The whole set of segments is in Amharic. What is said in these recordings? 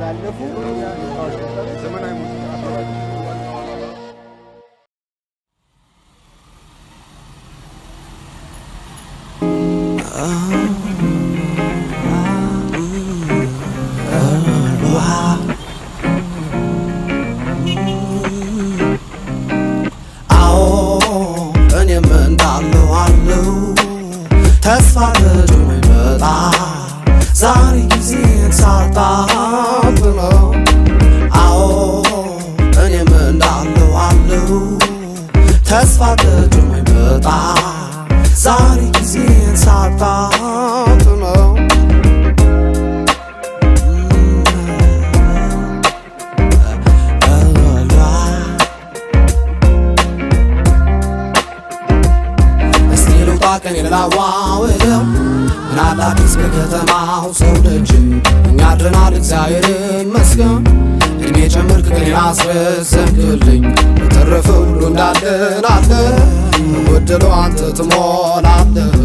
ያለፉ ዘመናዊ ሙዚቃ ተስፋ ተጭኖ ይመጣ ዛሬ ጊዜን ሳጣብለው አዎ እኔም እንዳለው አለው ተስፋ ተጭኖ ይመጣ ዛሬ ጊዜን ሳጣብለው ቀን የላዋውለው ምናለ አዲስ ከከተማው ሰው ደጅ እኛ አድረናል እግዚአብሔር ይመስገን እድሜ ጨመርክ ቀኔን አስረዘምክልኝ በተረፈ ሁሉ እንዳለን አለ በጎደለው አንተ ትሞላለህ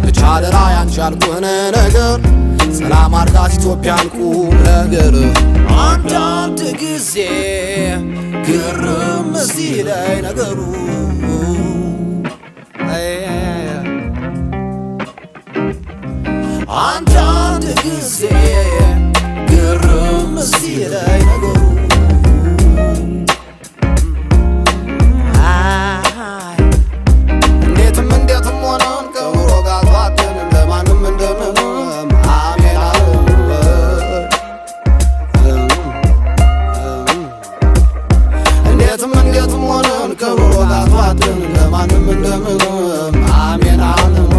ብቻ አደራ ያንቺ ያልኩህን ነገር ሰላም አርጋት ኢትዮጵያን ቁም ነገር አንዳንድ ጊዜ ግርም ሲለኝ ነገሩ አንዳንድ ጊዜ ግርም ሲለኝ ነገሩ እንዴትም ሆነን ከኑሮ ጋር ተዋደን እንደማንም እንደምንም አሜን እንዴትም ሆነን ከኑሮ ጋር ተዋደን እንደማንም እንደምንም አሜን አለም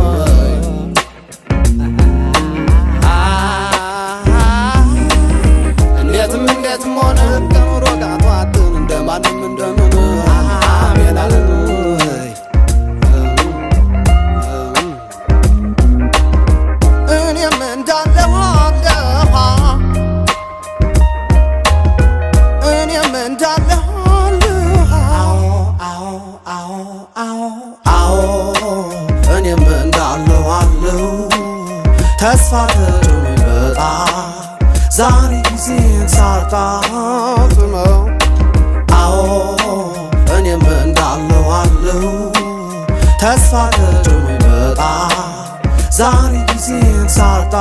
ተስፋ ተጭኖ ይመጣ ዛሬ ጊዜን ሳጣብለው አዎ እኔም እንዳለው አለው ተስፋ ተጭኖ ይመጣ ዛሬ ጊዜን ሳጣ